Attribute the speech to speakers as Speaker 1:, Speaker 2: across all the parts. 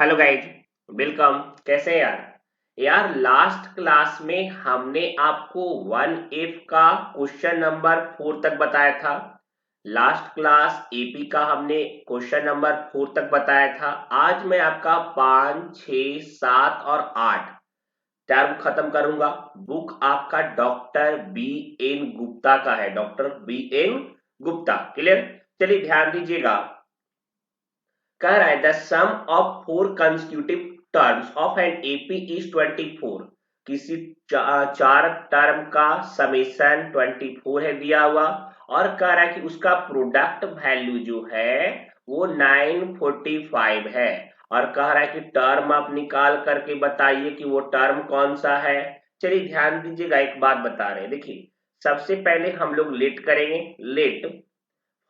Speaker 1: Hello guys, welcome. कैसे हैं यार लास्ट क्लास में हमने आपको 1F का क्वेश्चन नंबर 4 तक बताया था। लास्ट क्लास एपी का हमने क्वेश्चन नंबर 4 तक बताया था। आज मैं आपका 5, 6, 7 और 8 टर्म खत्म करूंगा। बुक आपका डॉक्टर B.N. गुप्ता का है, डॉक्टर B.N. गुप्ता। क्लियर? चलिए ध्यान दीजिएगा। कह रहा है the sum of 4 consecutive terms of an AP is 24। किसी चार टर्म का समेशन 24 है दिया हुआ, और कह रहा है कि उसका प्रोडक्ट वैल्यू जो है वो 945 है, और कह रहा है कि टर्म आप निकाल करके बताइए कि वो टर्म कौन सा है। चलिए ध्यान दीजिएगा, एक बात बता रहे हैं। देखिए, सबसे पहले हम लोग लेट करेंगे। लेट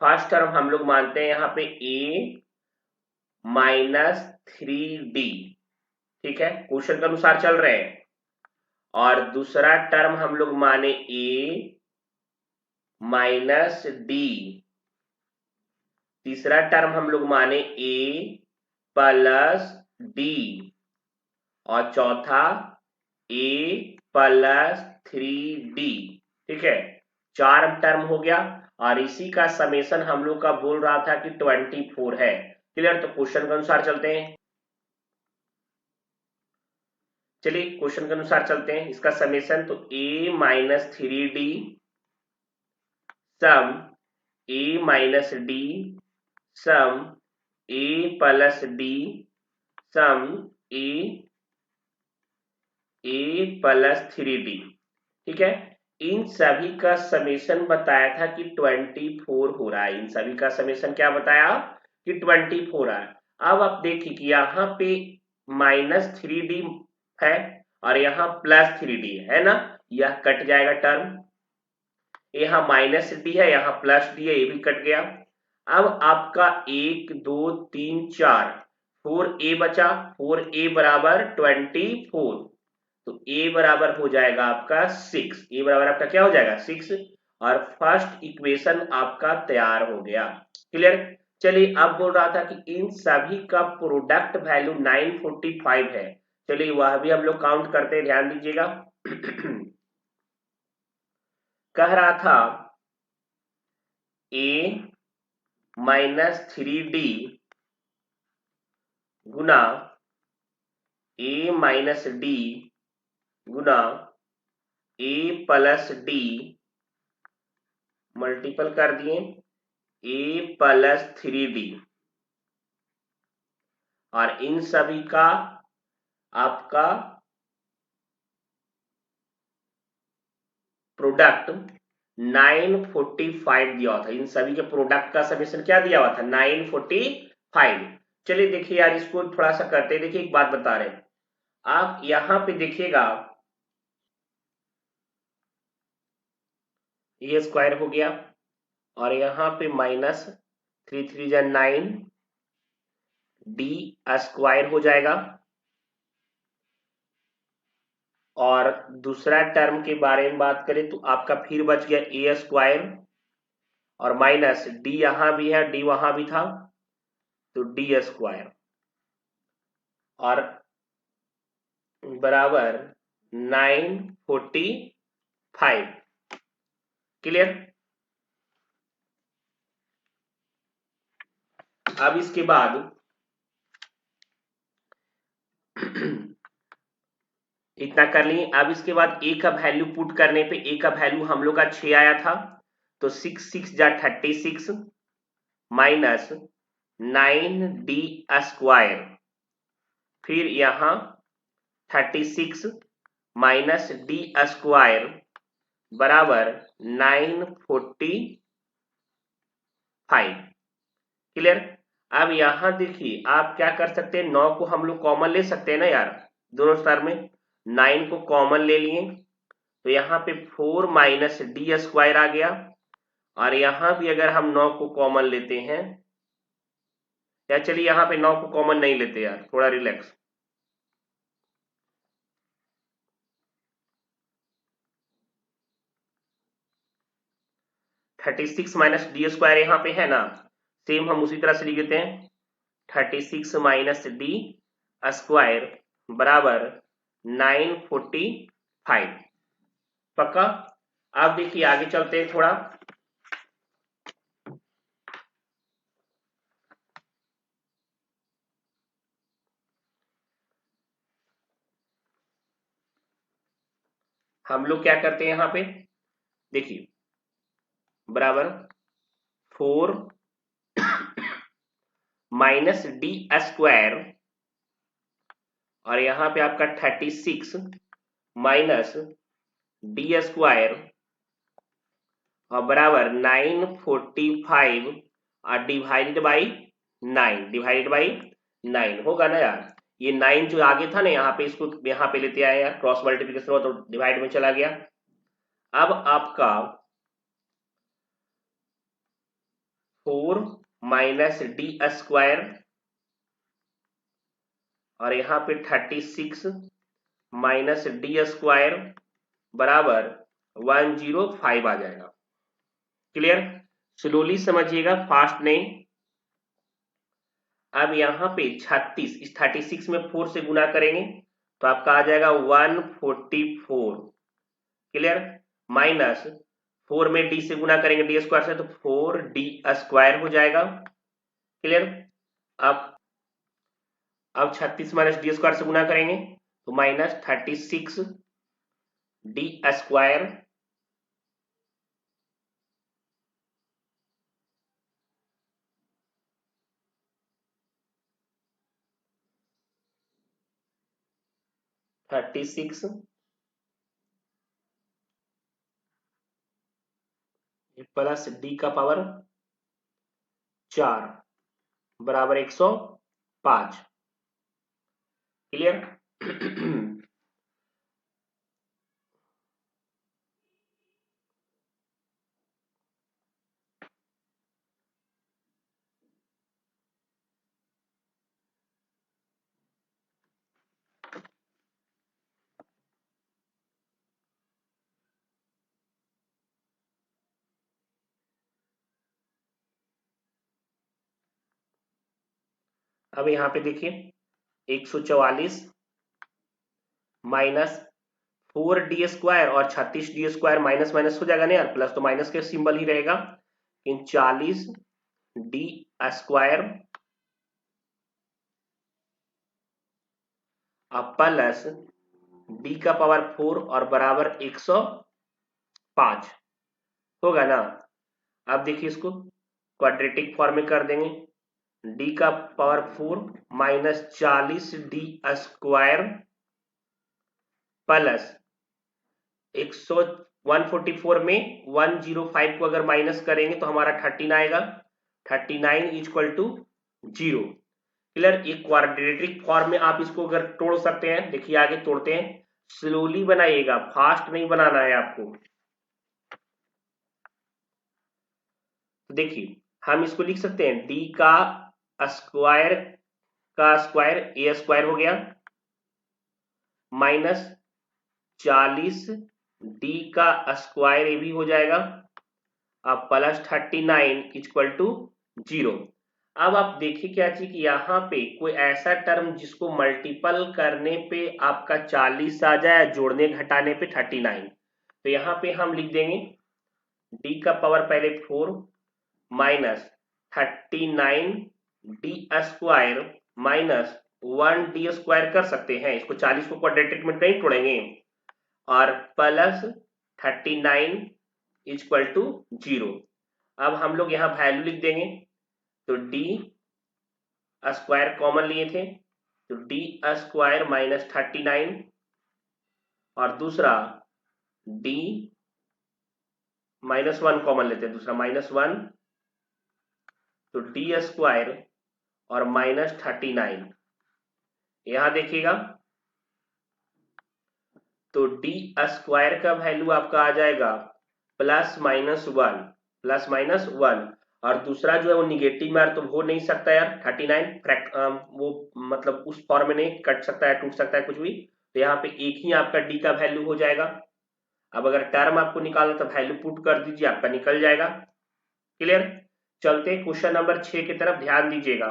Speaker 1: फर्स्ट टर्म हम लोग मानते हैं यहाँ पे a -3d। ठीक है, क्वेश्चन के अनुसार चल रहे हैं। और दूसरा टर्म हम लोग माने a -d। तीसरा टर्म हम लोग माने a +d। और चौथा a +3d। ठीक है, 4 टर्म हो गया, और इसी का समेशन हम लोग का बोल रहा था कि 24 है। क्लियर? तो क्वेश्चन के अनुसार चलते हैं। चलिए क्वेश्चन के अनुसार चलते हैं। इसका समेशन तो a -3d some a-d some a+d some a+3d। ठीक है, इन सभी का समेशन बताया था कि 24 हो रहा है। इन सभी का समेशन क्या बताया कि 24 हो रहा है। अब आप देखिए कि यहाँ पे -3d है और यहाँ +3d है ना, यह कट जाएगा टर्म। यहाँ -d है, यहाँ +d है, ये भी कट गया। अब आपका 1 2 3 4 4a बचा। 4a बराबर 24, तो a बराबर हो जाएगा आपका 6। a बराबर आपका क्या हो जाएगा 6, और फर्स्ट इक्वेशन आपका तैयार हो गया। क्लियर? चलिए, अब बोल रहा था कि इन सभी का प्रोडक्ट वैल्यू 945 है। चलिए वह भी हम लोग काउंट करते हैं, ध्यान दीजिएगा। कह रहा था a -3d Guna a-d Guna a+d multiple कर दिए a+3d, और इन सभी का आपका प्रोडक्ट 945 दिया हुआ था। इन सभी के प्रोडक्ट का समेशन क्या दिया हुआ था 945। चलिए देखिए यार, इसको थोड़ा सा करते हैं। देखिए एक बात बता रहे हैं, आप यहां पे देखिएगा, ये स्क्वायर हो गया, और यहाँ पे -3 3 जा 9 d स्क्वायर हो जाएगा। और दूसरा टर्म के बारे में बात करें तो आपका फिर बच गया a स्क्वायर, और माइनस d यहां भी है, d वहां भी था, तो d स्क्वायर और बराबर 945। क्लियर? अब इसके बाद इतना कर लिए। अब इसके बाद a का वैल्यू पुट करने पे a का वैल्यू हम लोग का 6 आया था, तो 6 6 जा 36 माइनस 9d स्क्वायर, फिर यहाँ 36 माइनस d स्क्वायर बराबर 945। क्लियर? अब यहाँ देखिए, आप क्या कर सकते हैं, 9 को हम लोग कॉमन ले सकते हैं ना यार, दोनों स्तर में 9 को कॉमन ले लिए, तो यहाँ पे 4 माइनस डी स्क्वायर आ गया। और यहाँ भी अगर हम 9 को कॉमन लेते हैं, या चलिए यहाँ पे 9 को कॉमन नहीं लेते यार, थोड़ा relax. Thirty six minus D square यहाँ पे है ना, सेम हम उसी तरह से लिख देते हैं 36 माइनस डी स्क्वायर बराबर 945। पक्का। अब देखिए आगे चलते हैं थोड़ा। हम लोग क्या करते हैं यहाँ पे, देखिए बराबर 4 माइनस डी स्क्वायर, और यहाँ पे आपका 36 माइनस डी स्क्वायर और बराबर 945 और डिवाइडेड बाई 9 होगा ना यार। ये 9 जो आगे था ना यहाँ पे, इसको यहाँ पे लेते आए यार, क्रॉस मल्टीप्लिकेशन हुआ तो डिवाइड में चला गया। अब आपका 4 माइनस डी स्क्वायर और यहाँ पे 36 माइनस डी स्क्वायर बराबर 105 आ जाएगा। क्लियर। स्लोली समझिएगा, फास्ट नहीं। अब यहाँ पे 36, इस 36 में 4 से गुना करेंगे तो आपका आ जाएगा 144। क्लियर। माइनस 4 में डी से गुना करेंगे डी स्क्वायर से तो 4d स्क्वायर हो जाएगा। क्लियर। अब 36 माइनस डी स्क्वायर से गुना करेंगे तो minus 36 D square plus D का पावर 4 बराबर 105। क्लियर। अब यहाँ पे देखिए 144 माइनस 4d स्क्वायर और 36d स्क्वायर माइनस माइनस हो जाएगा ना यार, प्लस तो माइनस के सिंबल ही रहेगा। इन 40d स्क्वायर अब प्लस d का पावर 4 और बराबर 105 होगा ना। अब देखिए इसको क्वाड्रेटिक फॉर्म में कर देंगे, d का power 4 minus 40d square plus 144 में 105 को अगर माइनस करेंगे तो हमारा 13 आएगा। 39 इक्वल टू 0। क्लियर। एक क्वाड्रेटिक फॉर्म में आप इसको अगर तोड़ सकते हैं, देखिए आगे तोड़ते हैं। स्लोली बनाइएगा, फास्ट नहीं बनाना है आपको। तो देखिए हम इसको लिख सकते हैं d का स्क्वायर a स्क्वायर हो गया माइनस 40 d का स्क्वायर ए भी हो जाएगा अब प्लस 39 इक्वल टू 0। अब आप देखिए क्या चीज कि यहाँ पे कोई ऐसा टर्म जिसको मल्टीपल करने पे आपका 40 आ जाए, जोड़ने घटाने पे 39। तो यहाँ पे हम लिख देंगे d का पावर पहले 4 minus 39 D square minus 1d square कर सकते हैं, इसको 40 को क्वाड्रेटिक में नहीं तोड़ेंगे, और प्लस 39 इक्वल टू 0। अब हम लोग यहाँ वैल्यू लिख देंगे, तो डी स्क्वायर कॉमन लिए थे तो डी स्क्वायर माइनस 39 और दूसरा डी माइनस 1 कॉमन लेते हैं, दूसरा -1 तो डी स्क्वायर और माइनस 39। यहां देखिएगा तो डी स्क्वायर का वैल्यू आपका आ जाएगा +-1 और दूसरा जो है वो निगेटिव में, तो हो नहीं सकता यार 39 वो मतलब उस फॉर्म में नहीं कट सकता है, टूट सकता है कुछ भी। तो यहाँ पे एक ही आपका डी का वैल्यू हो जाएगा। अब अगर टर्म आपको निकालना तो वैल्यू पुट कर दीजिए, आपका निकल जाएगा। क्लियर। चलते क्वेश्चन नंबर 6 की तरफ, ध्यान दीजिएगा।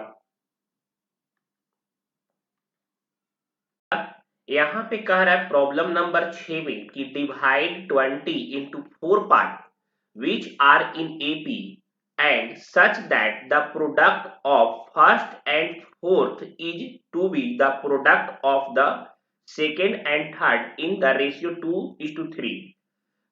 Speaker 1: यहाँ पे कह रहा है प्रॉब्लम नंबर 6 में कि divide 20 into 4 part which are in AP and such that the product of first and fourth is to be the product of the second and third in the ratio 2:3।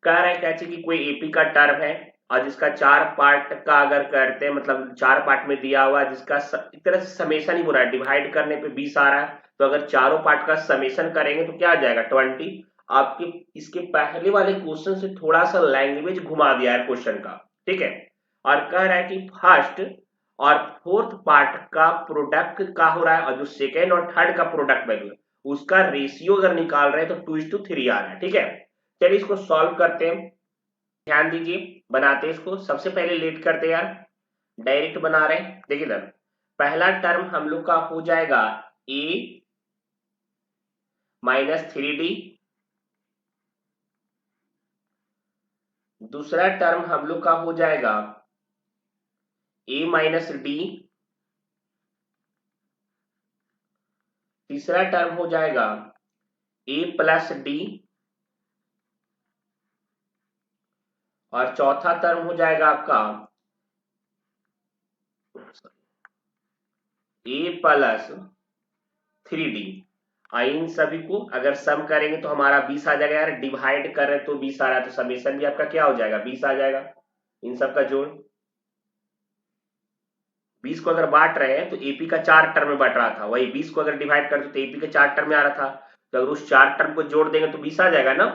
Speaker 1: कह रहा है कैसे कि कोई AP का term है और जिसका 4 पार्ट का अगर करते हैं, मतलब 4 पार्ट में दिया हुआ जिसका एक तरह से समेशन ही बोला है, डिवाइड करने पे 20 आ रहा है, तो अगर चारों पार्ट का समेशन करेंगे तो क्या आ जाएगा 20। आपके इसके पहले वाले क्वेश्चन से थोड़ा सा लैंग्वेज घुमा दिया है क्वेश्चन का, ठीक है। और कह रहा है कि फर्स्ट और फोर्थ पार्ट का प्रोडक्ट का हो रहा है और जो सेकेंड और थर्ड का प्रोडक्ट वैल्यू है उसका रेशियो अगर निकाल रहे हैं तो 2:3 आ रहा है, ठीक है। चलिए इसको सॉल्व करते हैं, ध्यान दीजिए, बनाते हैं इसको। सबसे पहले लेट करते हैं यार, डायरेक्ट बना रहे हैं। देखिए सर, पहला टर्म हम लोग का हो जाएगा a माइनस 3d, दूसरा टर्म हम लोग का हो जाएगा a माइनस डी, तीसरा टर्म हो जाएगा a प्लस डी, और चौथा टर्म हो जाएगा आपका a प्लस 3d। इन सभी को अगर सम करेंगे तो हमारा 20 आ जाएगा यार, डिवाइड कर रहे तो 20 आ रहा है तो समेशन भी आपका क्या हो जाएगा 20 आ जाएगा। इन सब का जोड़ 20 को अगर बांट रहे हैं तो एपी का 4 टर्म में बट रहा था, वही 20 को अगर डिवाइड करते तो एपी के 4 टर्म में आ रहा था, तो अगर उस 4 टर्म को जोड़ देंगे तो 20 आ जाएगा ना।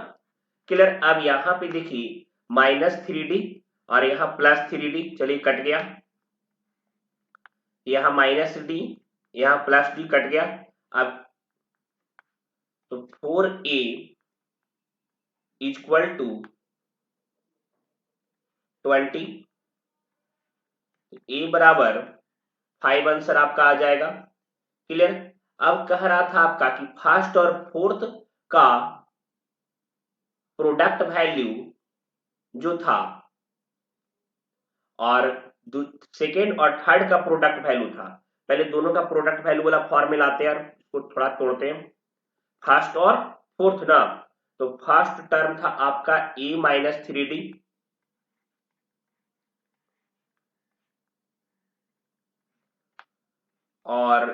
Speaker 1: क्लियर। अब यहाँ पे देखिए -3d और यहाँ +3d, चलिए कट गया, यहाँ -d यहाँ +d कट गया। अब तो 4a इक्वल टू 20, a बराबर 5 आंसर आपका आ जाएगा। क्लियर। अब कह रहा था आपका कि फर्स्ट और फोर्थ का प्रोडक्ट वैल्यू जो था और सेकेंड और थर्ड का प्रोडक्ट वैल्यू था, पहले दोनों का प्रोडक्ट वैल्यू वाला फॉर्मूला आते हैं, उसको थोड़ा तोड़ते हैं। फर्स्ट और फोर्थ ना, तो फर्स्ट टर्म था आपका a माइनस 3d, और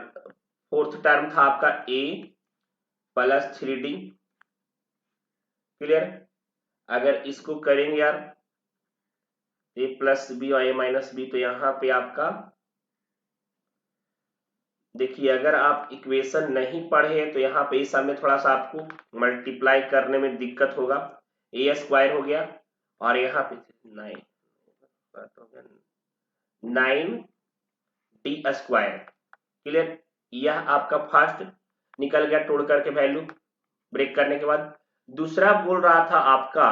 Speaker 1: फोर्थ टर्म था आपका a प्लस 3d। क्लियर। अगर इसको करेंगे यार a प्लस बी और a माइनस बी, तो यहाँ पे आपका देखिए, अगर आप इक्वेशन नहीं पढ़े हैं तो यहाँ पे इस में थोड़ा सा आपको मल्टीप्लाई करने में दिक्कत होगा। ए स्क्वायर हो गया और यहाँ पे 9d स्क्वायर। क्लियर। यह आपका फर्स्ट निकल गया तोड़ करके वैल्यू ब्रेक करने के बाद। दूसरा बोल रहा था आपका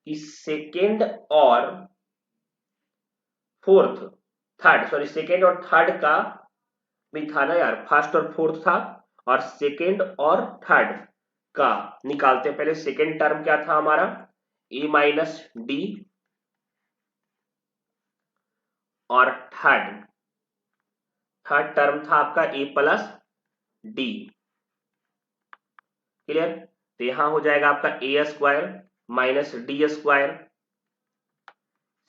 Speaker 1: कि सेकेंड और फोर्थ, थर्ड, सॉरी सेकेंड और थर्ड का भी था ना यार, फर्स्ट और फोर्थ था और सेकेंड और थर्ड का निकालते हैं। पहले सेकेंड टर्म क्या था हमारा a माइनस डी, और थर्ड टर्म था आपका a प्लस डी। क्लियर। तो यहां हो जाएगा आपका a square minus D square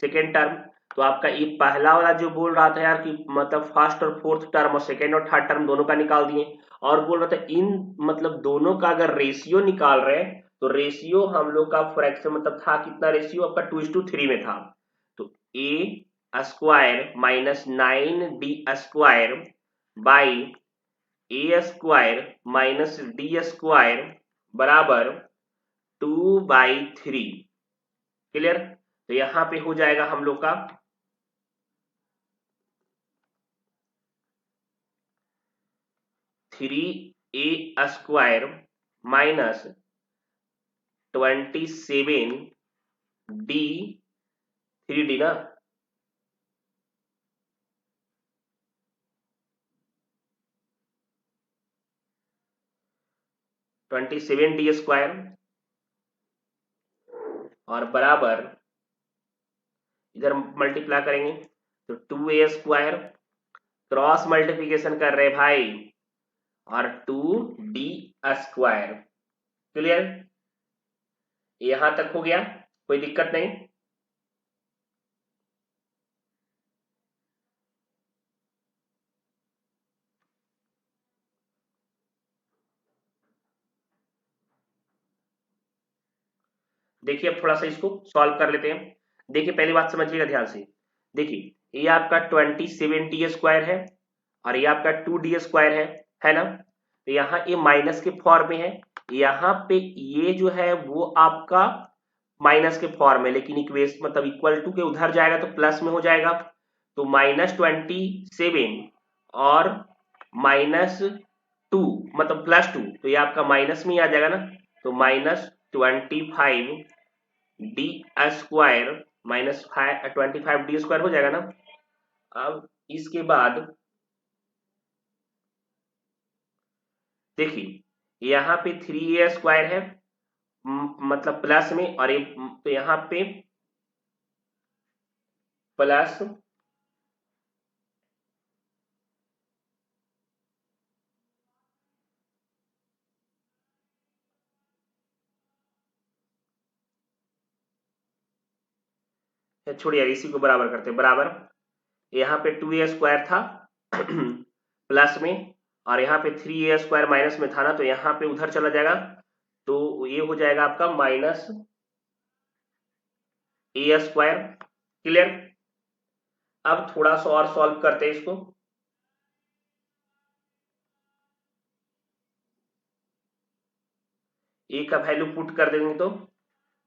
Speaker 1: second term. तो आपका ये पहला वाला जो बोल रहा था यार कि मतलब फर्स्ट और फोर्थ टर्म और सेकेंड और थर्ड टर्म दोनों का निकाल दिए, और बोल रहा था इन मतलब दोनों का अगर रेशियो निकाल रहे हैं तो रेशियो हम लोग का फ्रैक्शन मतलब था कितना, रेशियो आपका 2:3 में था। तो a square minus 9d square by a square minus D square बराबर 2/3। क्लियर। तो यहां पे हो जाएगा हम लोग का 3a square minus 27d 3d ना, 27d स्क्वायर और बराबर इधर मल्टीप्लाई करेंगे तो 2a स्क्वायर, क्रॉस मल्टीप्लीकेशन कर रहे भाई, और 2d स्क्वायर। क्लियर, यहां तक हो गया, कोई दिक्कत नहीं। देखिए अब थोड़ा सा इसको सॉल्व कर लेते हैं। देखिए पहली बात समझिएगा ध्यान से। देखिए ये आपका 27d स्क्वायर है और ये आपका 2d स्क्वायर है ना। तो यहाँ ये माइनस के फॉर्म में है, यहाँ पे ये जो है वो आपका माइनस के फॉर्म में, लेकिन इक्वेशन मतलब इक्वल टू के उधर जाएगा तो प्लस में हो जाएगा। तो -27 और -2 मतलब +2, तो ये आपका माइनस में ही आ जाएगा ना। तो -25 डी स्क्वायर -25d स्क्वायर हो जाएगा ना। अब इसके बाद देखिए यहाँ पे 3a स्क्वायर है, मतलब प्लस में, और तो यहाँ पे प्लस छोड़िए इसी को बराबर करते हैं, बराबर यहाँ पे 2a स्क्वायर था प्लस में, और यहाँ पे 3a स्क्वायर माइनस में था ना, तो यहाँ पे उधर चला जाएगा, तो ये हो जाएगा आपका -a स्क्वायर। क्लियर, अब थोड़ा सा और सॉल्व करते हैं इसको। a का वैल्यू पुट कर देंगे तो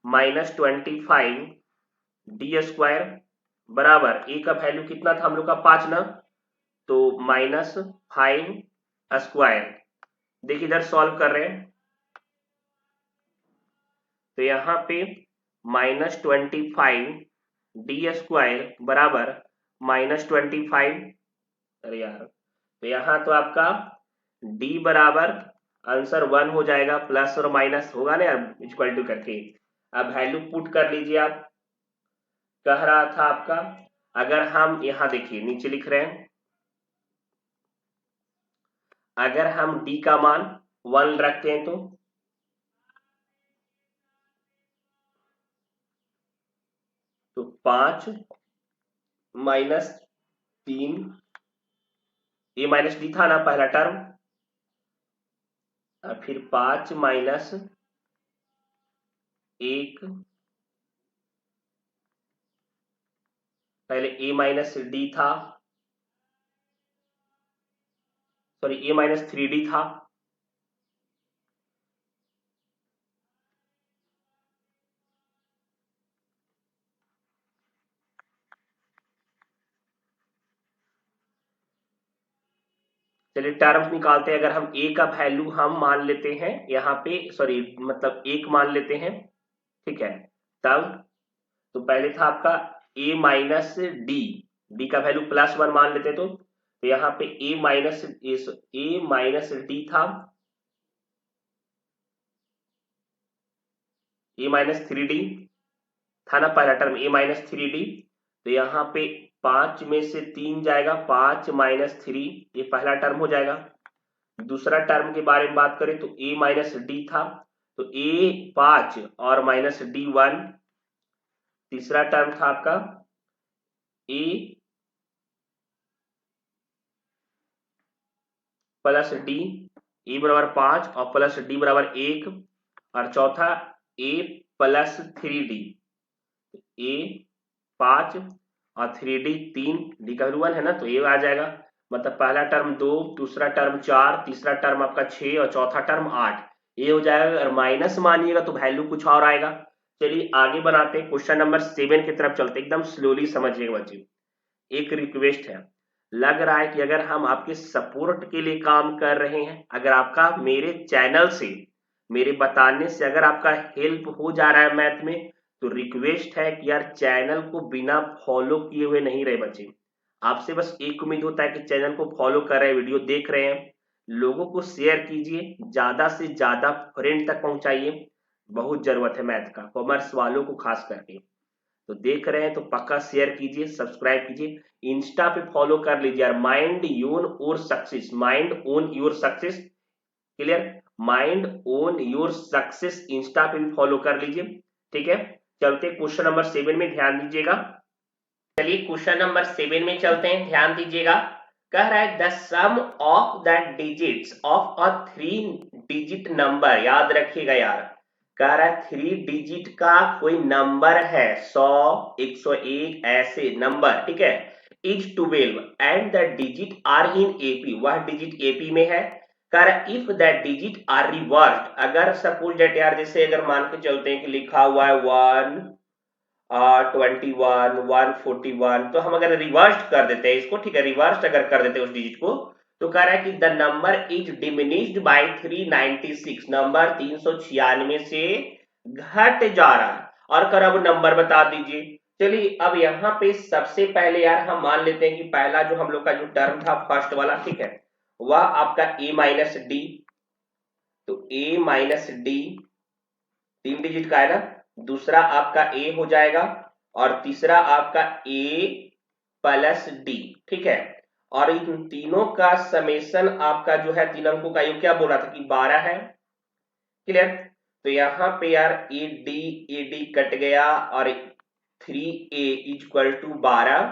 Speaker 1: -25d स्क्वायर बराबर a का वैल्यू कितना था हम लोग का 5 ना, तो -5 स्क्वायर। देखिए इधर सॉल्व कर रहे हैं तो यहाँ पे -25d स्क्वायर बराबर -25, अरे यार, तो यहाँ तो आपका d बराबर आंसर 1 हो जाएगा, प्लस और माइनस होगा ना यार इक्वल टू करके। अब वैल्यू पुट कर लीजिए आप। कह रहा था आपका, अगर हम यहाँ देखिए नीचे लिख रहे हैं, अगर हम d का मान 1 रखते हैं तो 5 -3, a माइनस डी था ना पहला टर्म, और फिर 5 -1, पहले a माइनस डी था, सॉरी a -3d था, चलिए टर्म्स निकालते हैं। अगर हम a का वैल्यू हम मान लेते हैं यहाँ पे, सॉरी मतलब 1 मान लेते हैं, ठीक है, तब तो पहले था आपका a माइनस डी, डी का वैल्यू +1 मान लेते तो यहाँ पे a माइनस डी था, a-3d था ना पहला टर्म a-3d, तो यहाँ पे 5 में से 3 जाएगा, 5 -3, ये पहला टर्म हो जाएगा। दूसरा टर्म के बारे में बात करें तो a-d था, तो a 5 और -d1। तीसरा टर्म था आपका a प्लस डी, ए बराबर 5 और प्लस डी बराबर 1, और चौथा a +3d, a 5 और 3d 3, डी का वैल्यू 1 है ना, तो ये आ जाएगा। मतलब पहला टर्म 2, दूसरा टर्म 4, तीसरा टर्म आपका 6 और चौथा टर्म 8, ये हो जाएगा। अगर माइनस मानिएगा तो वैल्यू कुछ और आएगा। चलिए आगे बनाते हैं, क्वेश्चन नंबर 7 की तरफ चलते, एकदम स्लोली समझिएगा बच्चे। एक रिक्वेस्ट है, लग रहा है कि अगर हम आपके सपोर्ट के लिए काम कर रहे हैं, अगर आपका मेरे चैनल से, मेरे बताने से अगर आपका हेल्प हो जा रहा है मैथ में, तो रिक्वेस्ट है कि यार चैनल को बिना फॉलो किए हुए नहीं रहे बच्चे। आपसे बस एक उम्मीद होता है कि चैनल को फॉलो कर रहे हैं, वीडियो देख रहे हैं, लोगों को शेयर कीजिए, ज्यादा से ज्यादा फ्रेंड तक पहुंचाइए। बहुत जरूरत है मैथ का, कॉमर्स वालों को खास करके। तो देख रहे हैं तो पक्का शेयर कीजिए, सब्सक्राइब कीजिए, इंस्टा पे फॉलो कर लीजिए यार, mind own your success, mind own your success. Clear, mind own your success Insta पे भी फॉलो कर लीजिए। ठीक है, चलते क्वेश्चन नंबर 7 में, ध्यान दीजिएगा। चलिए क्वेश्चन नंबर 7 में चलते हैं, ध्यान दीजिएगा। कह रहा है the sum of the digits of a 3 digit number, याद रखिएगा यार, कह रहा है 3 डिजिट का कोई नंबर है, 100, 101 ऐसे नंबर, ठीक है, is 12 and the digit are in AP, वह डिजिट एपी में है। कह रहा है if the digit are reversed, अगर सपोज दैट यार, जैसे अगर मान के चलते हैं कि लिखा हुआ है 21, 141, तो हम अगर रिवर्स कर देते हैं इसको, ठीक है, रिवर्स अगर कर देते हैं उस डिजिट को, तो कह रहा है कि the number is diminished by 396, number 396 से घट जा रहा है। और कर अब नंबर बता दीजिए। चलिए अब यहाँ पे सबसे पहले यार हम मान लेते हैं कि पहला जो हम लोग का जो टर्म था फर्स्ट वाला, ठीक है, वह आपका a माइनस डी, तो a माइनस डी 3 डिजिट का है ना, दूसरा आपका a हो जाएगा, और तीसरा आपका a प्लस डी, ठीक है, और इन तीनों का समेशन आपका जो है 3 अंकों का योग क्या बोल रहा था कि 12 है। क्लियर, तो यहाँ पे यार ए डी कट गया और 3a इक्वल टू 12,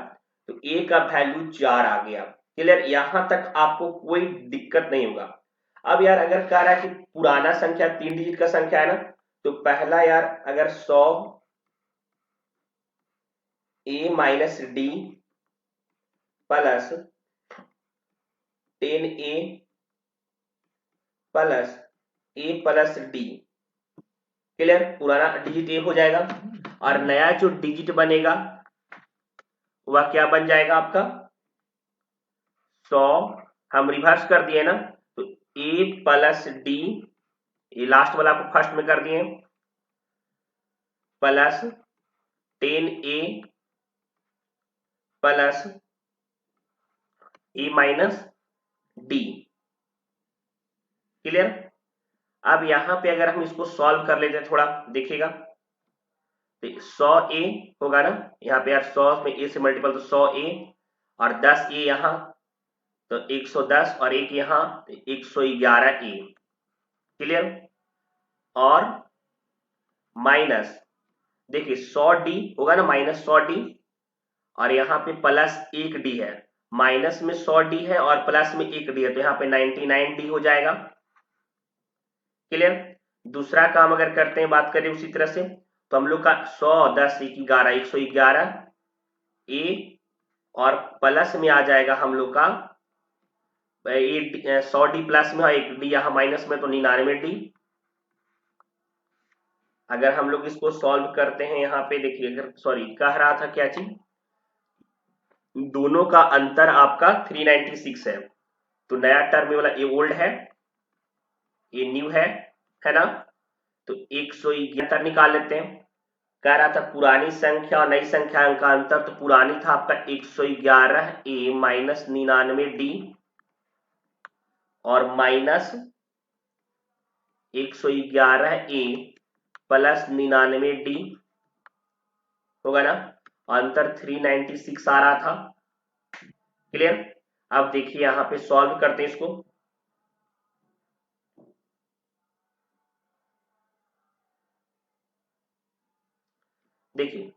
Speaker 1: तो a का वैल्यू 4 आ गया। क्लियर, यहां तक आपको कोई दिक्कत नहीं होगा। अब यार अगर कह रहा है कि पुराना संख्या 3 डिजिट का संख्या है ना, तो पहला यार अगर 100 a minus D plus 10a plus a plus D, clear, पुराना डिजिट ए हो जाएगा, और नया जो डिजिट बनेगा वह क्या बन जाएगा आपका 100, हम रिवर्स कर दिए ना, तो a प्लस डी, ये लास्ट वाला को फर्स्ट में कर दिए, plus 10a plus a minus D. Clear, अब यहां पे अगर हम इसको सॉल्व कर लेते हैं थोड़ा, देखिएगा, तो 100a होगा ना, यहाँ पे यार 100 में a से मल्टीपल, तो 100a और 10a यहाँ, तो 110 और एक यहाँ, तो 111a। क्लियर, और माइनस, देखिए 100d होगा ना, माइनस 100d, और यहाँ पे प्लस 1d है, माइनस में 100d है और प्लस में 1d है, तो यहाँ पे 99d हो जाएगा। क्लियर, दूसरा काम अगर करते हैं, बात करें उसी तरह से, तो हम लोग का 100, 10, 1, 11, 111 a, और प्लस में आ जाएगा हम लोग का 100d प्लस में, और 1d यहाँ माइनस में, तो 99d। अगर हम लोग इसको सॉल्व करते हैं, यहाँ पे देखिए, अगर सॉरी कह रहा था क्या चीज, दोनों का अंतर आपका 396 है, तो नया टर्म वाला ये ओल्ड है, ये न्यू है ना, तो 111 निकाल लेते हैं। कह रहा था पुरानी संख्या और नई संख्या का अंतर, तो पुरानी था आपका 111a माइनस 99d, और माइनस 111a प्लस 99d होगा ना, अंतर 396 आ रहा था। क्लियर, अब देखिए यहाँ पे सॉल्व करते हैं इसको। देखिए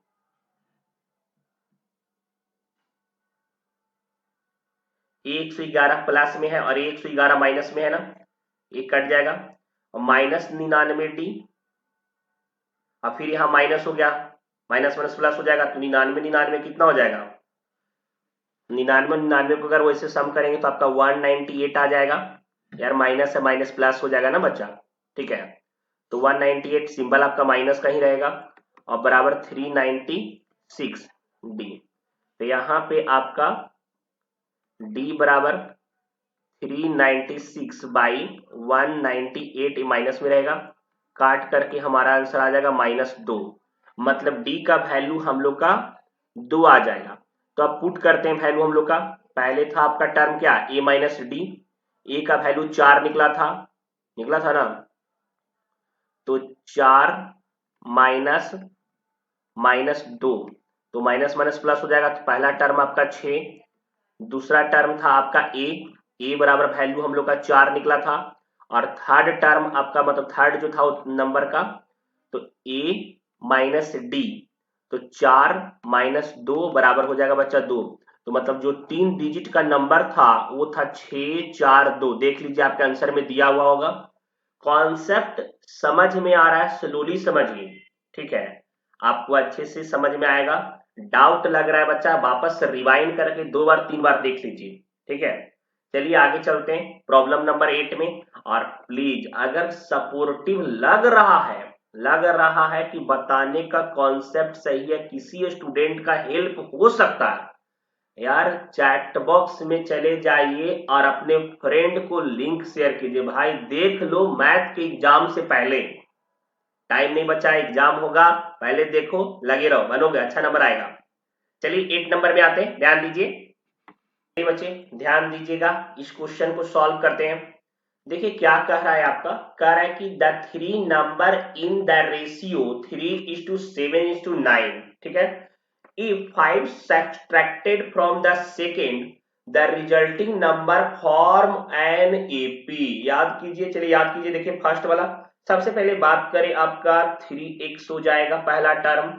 Speaker 1: 111 प्लस में है और 111 माइनस में है ना, ये कट जाएगा, और माइनस 99d, और फिर यहाँ माइनस हो गया, माइनस माइनस प्लस हो जाएगा, तो 99 99 कितना हो जाएगा, 99 99 को अगर वैसे सम करेंगे तो आपका 198 आ जाएगा। यार माइनस है, माइनस प्लस हो जाएगा ना बच्चा, ठीक है, तो 198 सिंबल आपका माइनस का ही रहेगा, और बराबर 396d, तो यहाँ पे आपका d बराबर 396 बाई 198 माइनस में रहेगा, काट करके हमारा आंसर आ जाएगा -2, मतलब d का वैल्यू हम लोग का 2 आ जाएगा। तो अब पुट करते हैं वैल्यू हम लोग का, पहले था आपका टर्म क्या a माइनस डी, ए का वैल्यू 4 निकला था ना, तो 4 माइनस -2, तो माइनस माइनस प्लस हो जाएगा, तो पहला टर्म आपका 6, दूसरा टर्म था आपका a बराबर वैल्यू हम लोग का 4 निकला था, और थर्ड टर्म आपका मतलब थर्ड जो था नंबर का, तो a माइनस डी, तो 4 माइनस 2 बराबर हो जाएगा बच्चा 2। तो मतलब जो 3 डिजिट का नंबर था वो था 642। देख लीजिए आपके आंसर में दिया हुआ होगा। कॉन्सेप्ट समझ में आ रहा है, स्लोली समझिए, ठीक है, आपको अच्छे से समझ में आएगा। डाउट लग रहा है बच्चा, वापस रिवाइंड करके 2 बार 3 बार देख लीजिए, ठीक है। चलिए आगे चलते हैं प्रॉब्लम नंबर 8 में। और प्लीज अगर सपोर्टिव लग रहा है कि बताने का कॉन्सेप्ट सही है, किसी स्टूडेंट का हेल्प हो सकता है, यार चैट बॉक्स में चले जाइए और अपने फ्रेंड को लिंक शेयर कीजिए। भाई देख लो, मैथ के एग्जाम से पहले, टाइम नहीं बचा, एग्जाम होगा, पहले देखो, लगे रहो, बनोगे, अच्छा नंबर आएगा। चलिए 8 नंबर में आते हैं, ध्यान दीजिए बच्चे, ध्यान दीजिएगा, इस क्वेश्चन को सॉल्व करते हैं। देखिए क्या कह रहा है आपका, कह रहा है कि the 3 number in the ratio 3:7:9, ठीक है, if 5 subtracted from the second, the resulting number form an AP। याद कीजिए, चलिए याद कीजिए। देखिए फर्स्ट वाला, सबसे पहले बात करें, आपका 3x हो जाएगा पहला टर्म,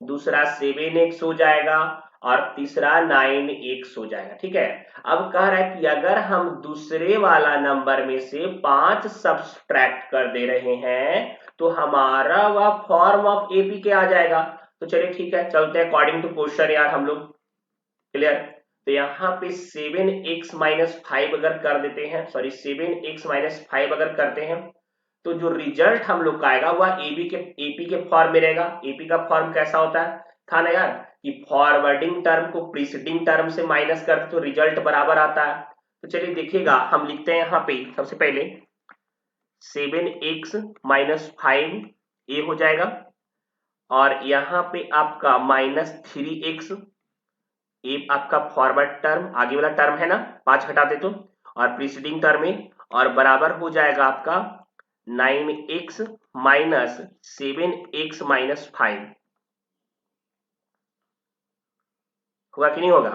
Speaker 1: दूसरा 7x हो जाएगा और तीसरा 9x हो जाएगा, ठीक है। अब कह रहा है कि अगर हम दूसरे वाला नंबर में से 5 सब्सट्रैक्ट कर दे रहे हैं तो हमारा वह फॉर्म ऑफ एपी के आ जाएगा। तो चलिए ठीक है, चलते हैं अकॉर्डिंग टू क्वेश्चन यार हम लोग, क्लियर। तो यहाँ पे 7x-5 अगर कर देते हैं, सॉरी 7x-5 अगर करते हैं, तो जो रिजल्ट हम लोग का आएगा वह एपी के फॉर्म में रहेगा। एपी का फॉर्म कैसा होता है, था ना यार, कि फॉरवर्डिंग टर्म को प्रीसीडिंग टर्म से माइनस करते तो रिजल्ट बराबर आता है। तो चलिए देखिएगा, हम लिखते हैं यहाँ पे सबसे पहले 7x-5 ए हो जाएगा, और यहाँ पे आपका -3x, ये आपका फॉरवर्ड टर्म, आगे वाला टर्म है ना, 5 घटा दे तो, और प्रीसीडिंग टर्म में, और बराबर हो जाएगा आपका 9x माइनस 7x-5। हुआ कि नहीं होगा,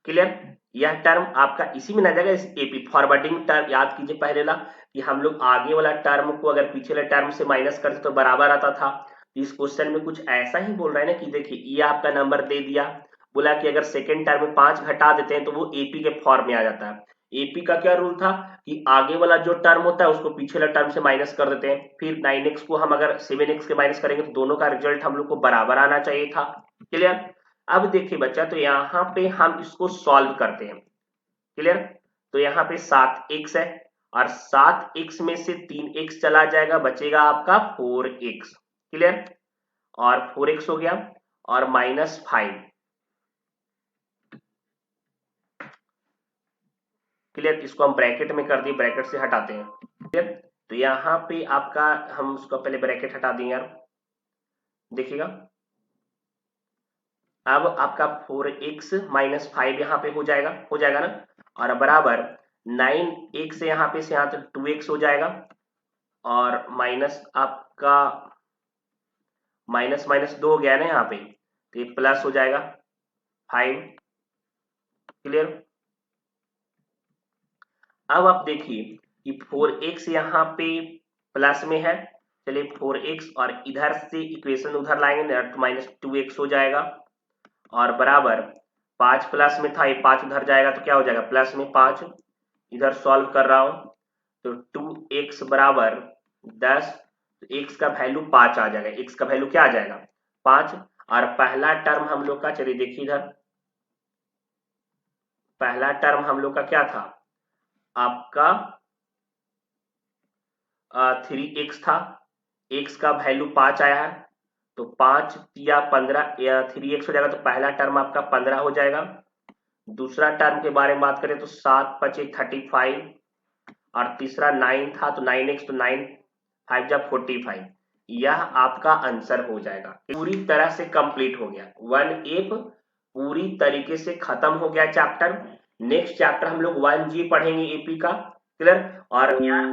Speaker 1: क्लियर। यह टर्म आपका इसी में आ जाएगा, इस एपी फॉरवर्डिंग टर्म। याद कीजिए पहले ला कि हम लोग आगे वाला टर्म को अगर पीछे वाले टर्म से माइनस करते तो बराबर आता था। इस क्वेश्चन में कुछ ऐसा ही बोल रहा है ना कि देखिए ये आपका नंबर दे दिया, बोला कि अगर सेकेंड टर्म में 5 घटा देते हैं तो वो एपी के फॉर्म में आ जाता है। एपी का क्या रूल था कि आगे वाला जो टर्म होता है उसको पीछे वाला टर्म से माइनस कर देते हैं, फिर 9x को हम अगर 7x के माइनस करेंगे तो दोनों का रिजल्ट हम लोग को बराबर आना चाहिए था, क्लियर। अब देखिए बच्चा, तो यहाँ पे हम इसको सॉल्व करते हैं, क्लियर। तो यहाँ पे 7x है, और 7x में से 3x चला जाएगा, बचेगा आपका 4x, क्लियर। और 4x हो गया, और -5, क्लियर। इसको हम ब्रैकेट में कर दिए, ब्रैकेट से हटाते हैं, क्लियर। तो यहाँ पे आपका, हम उसको पहले ब्रैकेट हटा दें यार, देखिएगा। अब आपका 4x-5 यहाँ पे हो जाएगा ना, और बराबर 9x से यहाँ तो 2x हो जाएगा, और माइनस आपका माइनस माइनस 2 हो गया ना यहाँ पे, तो ये प्लस हो जाएगा 5, क्लियर। अब आप देखिए कि 4x यहाँ पे प्लस में है, चलिए 4x, और इधर से इक्वेशन उधर लाएंगे तो -2x हो जाएगा, और बराबर 5 प्लस में था, ये 5 उधर जाएगा तो क्या हो जाएगा, प्लस में 5, इधर सॉल्व कर रहा हूं तो 2x बराबर 10, तो x का वैल्यू 5 आ जाएगा, x का वैल्यू क्या आ जाएगा, 5। और पहला टर्म हम लोग का, चलिए देखिए इधर, पहला टर्म हम लोग का क्या था आपका 3x था, x का वैल्यू 5 आया है, तो 5 या 15 या 3x हो जाएगा, तो पहला टर्म आपका 15 हो जाएगा। दूसरा टर्म के बारे में बात करें तो 7×5 = 35, और तीसरा 9 था तो 9x, तो 9×5 = 45। यह आपका आंसर हो जाएगा, पूरी तरह से कंप्लीट हो गया। 1F पूरी तरीके से खत्म हो गया चैप्टर। नेक्स्ट चैप्टर हम लोग 1G पढ़ेंगे एपी का, क्लियर। और यार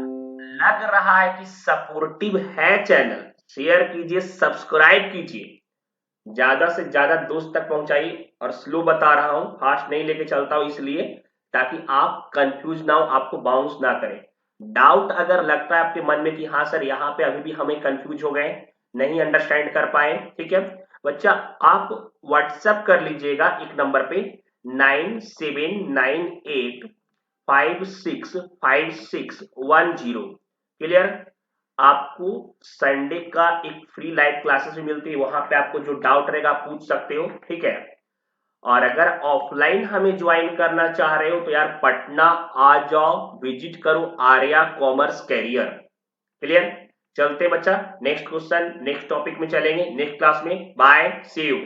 Speaker 1: लग रहा है कि सपोर्टिव है चैनल, शेयर कीजिए, सब्सक्राइब कीजिए, ज्यादा से ज्यादा दोस्त तक पहुंचाइए। और स्लो बता रहा हूं, फास्ट नहीं लेके चलता हूं, इसलिए ताकि आप कंफ्यूज ना हो, आपको बाउंस ना करें। डाउट अगर लगता है आपके मन में कि हाँ सर यहाँ पे अभी भी हमें कंफ्यूज हो गए, नहीं अंडरस्टैंड कर पाए, ठीक है बच्चा, आप व्हाट्सएप कर लीजिएगा एक नंबर पे 9798565610। क्लियर? आपको संडे का एक फ्री लाइव क्लासेस भी मिलती है, वहां पे आपको जो डाउट रहेगा आप पूछ सकते हो, ठीक है। और अगर ऑफलाइन हमें ज्वाइन करना चाह रहे हो तो यार पटना आ जाओ, विजिट करो आर्या कॉमर्स कैरियर। क्लियर? चलते बच्चा नेक्स्ट क्वेश्चन, नेक्स्ट टॉपिक में चलेंगे नेक्स्ट क्लास में। Bye, see you.